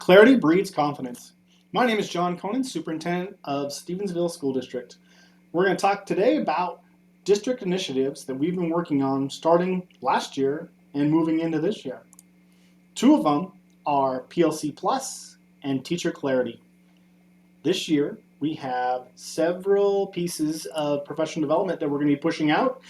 Clarity breeds confidence. My name is John Conan, Superintendent of Stevensville School District. We're going to talk today about district initiatives that we've been working on starting last year and moving into this year. Two of them are PLC Plus and Teacher Clarity. This year, we have several pieces of professional development that we're going to be pushing out.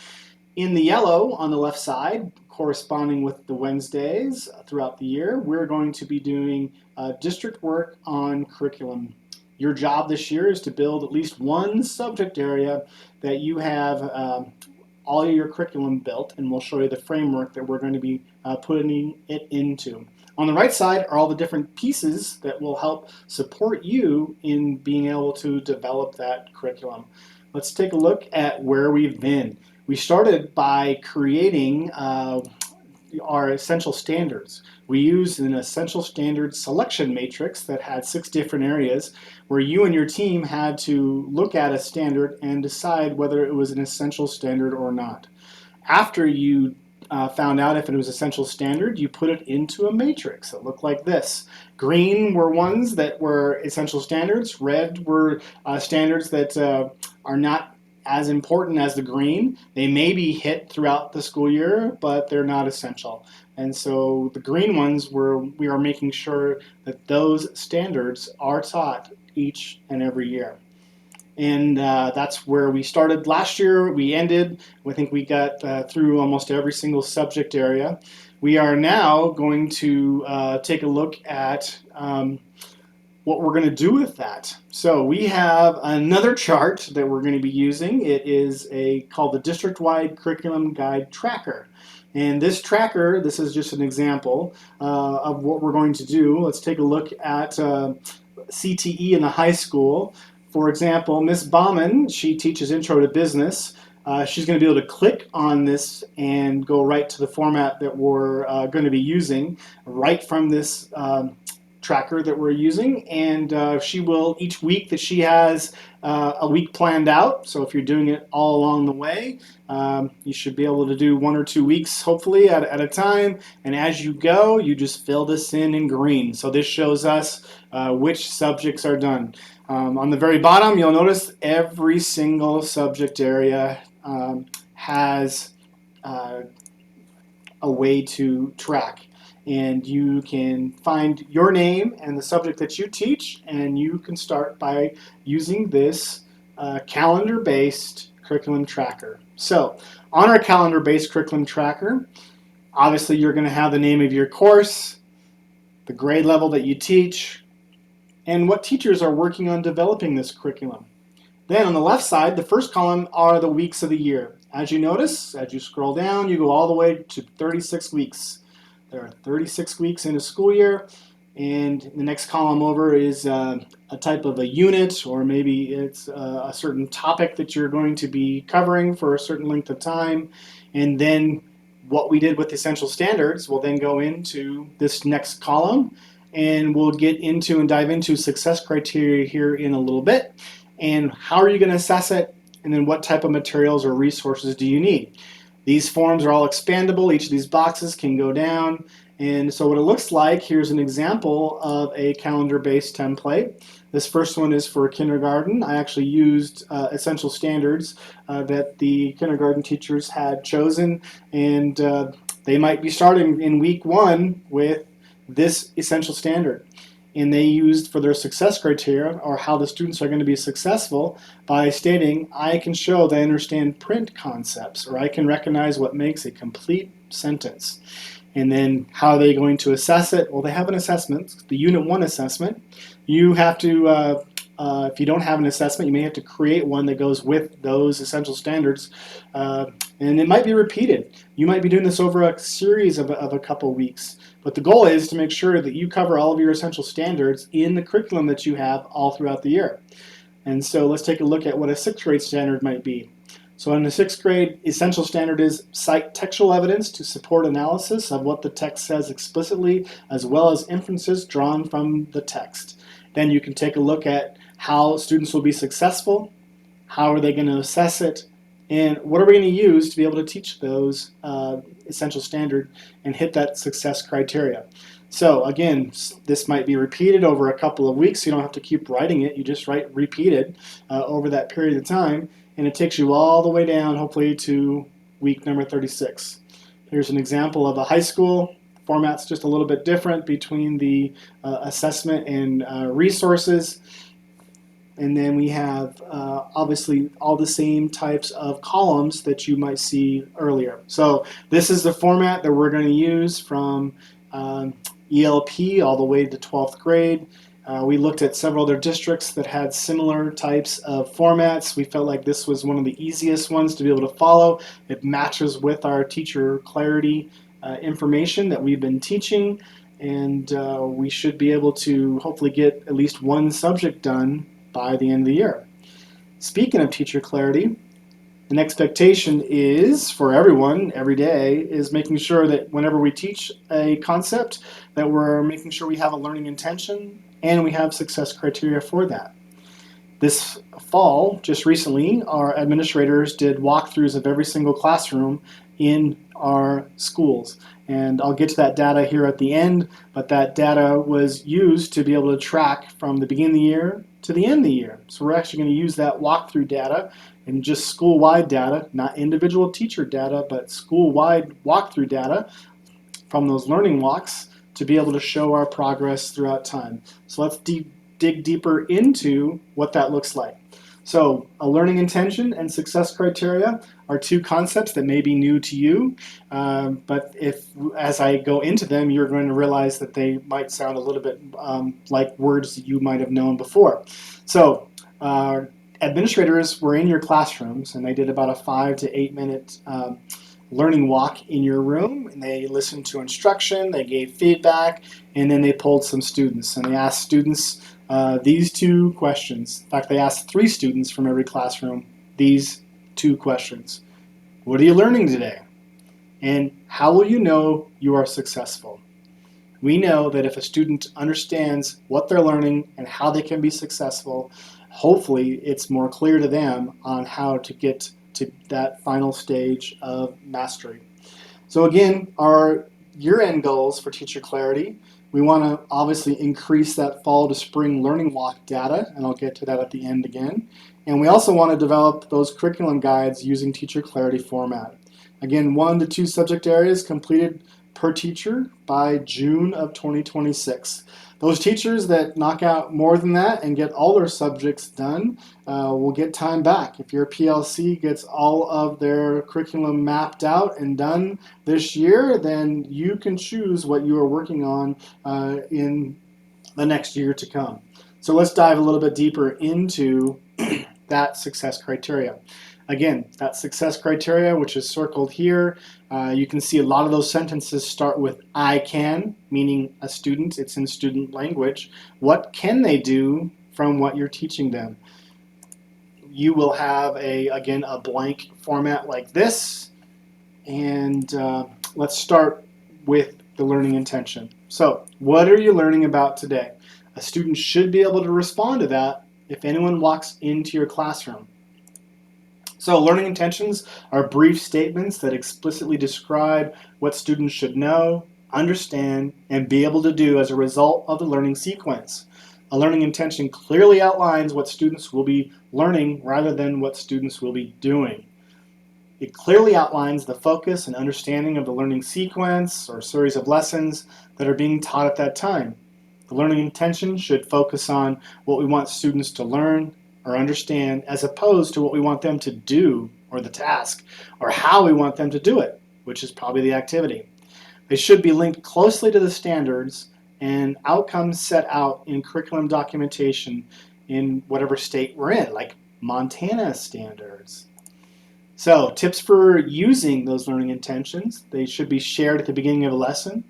In the yellow on the left side, corresponding with the Wednesdays throughout the year, we're going to be doing district work on curriculum. Your job this year is to build at least one subject area that you have all your curriculum built, and we'll show you the framework that we're going to be putting it into. On the right side are all the different pieces that will help support you in being able to develop that curriculum. Let's take a look at where we've been. We started by creating our essential standards. We used an essential standards selection matrix that had 6 different areas where you and your team had to look at a standard and decide whether it was an essential standard or not. After you found out if it was essential standard, you put it into a matrix. It looked like this. Green were ones that were essential standards. Red were standards that are not as important as the green. They may be hit throughout the school year, but they're not essential. And so the green ones, we are making sure that those standards are taught each and every year. And that's where we started last year. We ended, I think we got through almost every single subject area. We are now going to take a look at what we're going to do with that. So we have another chart that we're going to be using. It is called the District-Wide Curriculum Guide Tracker. And this tracker, this is just an example of what we're going to do. Let's take a look at CTE in the high school. For example, Miss Bauman, she teaches Intro to Business. She's going to be able to click on this and go right to the format that we're going to be using right from this tracker that we're using, and she will, each week that she has a week planned out, so if you're doing it all along the way, you should be able to do 1 or 2 weeks hopefully at a time, and as you go you just fill this in green. So this shows us which subjects are done. On the very bottom you'll notice every single subject area has a way to track. And you can find your name and the subject that you teach, and you can start by using this calendar-based curriculum tracker. So on our calendar-based curriculum tracker, obviously you're going to have the name of your course, the grade level that you teach, and what teachers are working on developing this curriculum. Then on the left side, the first column are the weeks of the year. As you notice, as you scroll down, you go all the way to 36 weeks. There are 36 weeks in a school year, and the next column over is a type of a unit, or maybe it's a certain topic that you're going to be covering for a certain length of time. And then what we did with essential standards will then go into this next column, and we'll get into and dive into success criteria here in a little bit. And how are you going to assess it, and then what type of materials or resources do you need? These forms are all expandable. Each of these boxes can go down. And so what it looks like, here's an example of a calendar-based template. This first one is for kindergarten. I actually used essential standards that the kindergarten teachers had chosen, and they might be starting in week 1 with this essential standard. And they used for their success criteria, or how the students are going to be successful, by stating, I can show that I understand print concepts, or I can recognize what makes a complete sentence. And then how are they going to assess it? Well, they have an assessment, the Unit 1 assessment. You have to, if you don't have an assessment, you may have to create one that goes with those essential standards. And it might be repeated. You might be doing this over a series of a couple weeks. But the goal is to make sure that you cover all of your essential standards in the curriculum that you have all throughout the year. And so let's take a look at what a 6th grade standard might be. So in the 6th grade, essential standard is cite textual evidence to support analysis of what the text says explicitly, as well as inferences drawn from the text. Then you can take a look at how students will be successful, how are they going to assess it, and what are we going to use to be able to teach those essential standard and hit that success criteria. So again, this might be repeated over a couple of weeks. You don't have to keep writing it. You just write repeated over that period of time, and it takes you all the way down, hopefully, to week number 36. Here's an example of a high school. Format's just a little bit different between the assessment and resources. And then we have obviously all the same types of columns that you might see earlier. So this is the format that we're going to use from ELP all the way to 12th grade. We looked at several other districts that had similar types of formats. We felt like this was one of the easiest ones to be able to follow. It matches with our teacher clarity information that we've been teaching, and we should be able to hopefully get at least one subject done by the end of the year. Speaking of teacher clarity, an expectation is for everyone every day is making sure that whenever we teach a concept that we're making sure we have a learning intention and we have success criteria for that. This fall, just recently, our administrators did walkthroughs of every single classroom in our schools. And I'll get to that data here at the end, but that data was used to be able to track from the beginning of the year to the end of the year. So we're actually going to use that walkthrough data and just school-wide data, not individual teacher data, but school-wide walkthrough data from those learning walks to be able to show our progress throughout time. So let's dig deeper into what that looks like. So a learning intention and success criteria are two concepts that may be new to you, but as I go into them, you're going to realize that they might sound a little bit like words that you might have known before. So administrators were in your classrooms, and they did about a 5 to 8 minute learning walk in your room, and they listened to instruction, they gave feedback, and then they polled some students, and they asked students these two questions. In fact, they asked 3 students from every classroom these 2 questions. What are you learning today? And how will you know you are successful? We know that if a student understands what they're learning and how they can be successful, hopefully it's more clear to them on how to get to that final stage of mastery. So again, our year-end goals for teacher clarity, we want to obviously increase that fall to spring learning walk data, and I'll get to that at the end again. And we also want to develop those curriculum guides using teacher clarity format. Again, 1 to 2 subject areas completed per teacher by June of 2026. Those teachers that knock out more than that and get all their subjects done will get time back. If your PLC gets all of their curriculum mapped out and done this year, then you can choose what you are working on in the next year to come. So let's dive a little bit deeper into that success criteria. Again, that success criteria, which is circled here, you can see a lot of those sentences start with I can, meaning a student, it's in student language. What can they do from what you're teaching them? You will have, again, a blank format like this, and let's start with the learning intention. So, what are you learning about today? A student should be able to respond to that if anyone walks into your classroom. So learning intentions are brief statements that explicitly describe what students should know, understand, and be able to do as a result of the learning sequence. A learning intention clearly outlines what students will be learning rather than what students will be doing. It clearly outlines the focus and understanding of the learning sequence or series of lessons that are being taught at that time. The learning intention should focus on what we want students to learn or understand as opposed to what we want them to do or the task or how we want them to do it, which is probably the activity. They should be linked closely to the standards and outcomes set out in curriculum documentation in whatever state we're in, like Montana standards. So tips for using those learning intentions: they should be shared at the beginning of a lesson.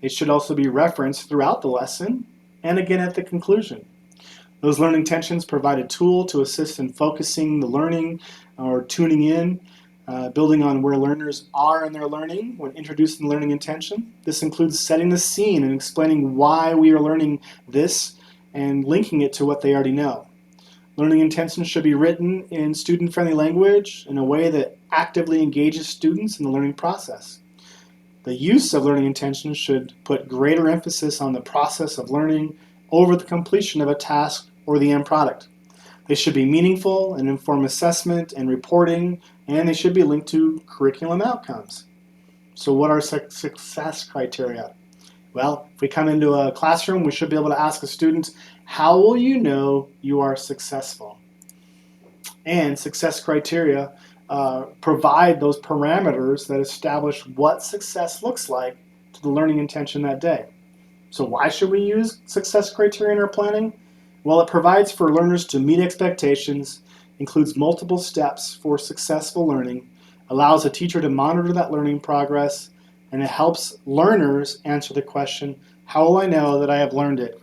They should also be referenced throughout the lesson and again at the conclusion. Those learning intentions provide a tool to assist in focusing the learning or tuning in, building on where learners are in their learning when introducing the learning intention. This includes setting the scene and explaining why we are learning this and linking it to what they already know. Learning intentions should be written in student-friendly language in a way that actively engages students in the learning process. The use of learning intentions should put greater emphasis on the process of learning over the completion of a task or the end product. They should be meaningful and inform assessment and reporting, and they should be linked to curriculum outcomes. So what are success criteria? Well, if we come into a classroom, we should be able to ask a student, how will you know you are successful? And success criteria provide those parameters that establish what success looks like to the learning intention that day. So why should we use success criteria in our planning? Well, it provides for learners to meet expectations, includes multiple steps for successful learning, allows a teacher to monitor that learning progress, and it helps learners answer the question, how will I know that I have learned it?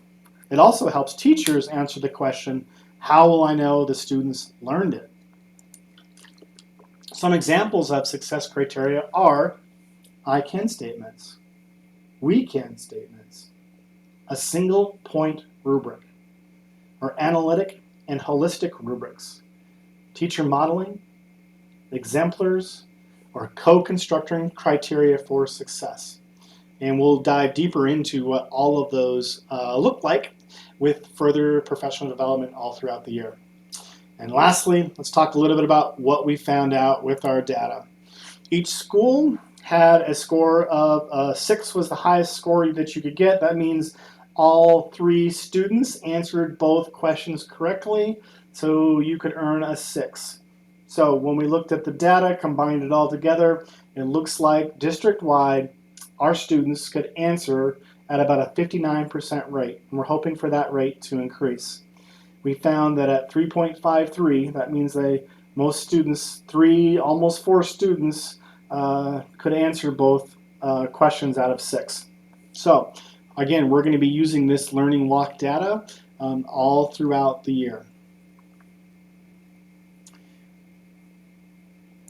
It also helps teachers answer the question, how will I know the students learned it? Some examples of success criteria are I can statements, we can statements, a single point rubric, or analytic and holistic rubrics, teacher modeling, exemplars, or co-constructing criteria for success. And we'll dive deeper into what all of those look like with further professional development all throughout the year. And lastly, let's talk a little bit about what we found out with our data. Each school had a score of 6 was the highest score that you could get. That means all 3 students answered both questions correctly, so you could earn a 6. So when we looked at the data, combined it all together, it looks like district-wide, our students could answer at about a 59% rate, and we're hoping for that rate to increase. We found that at 3.53, that means most students, almost 4 students, could answer both questions out of 6. So again, we're going to be using this learning walk data all throughout the year.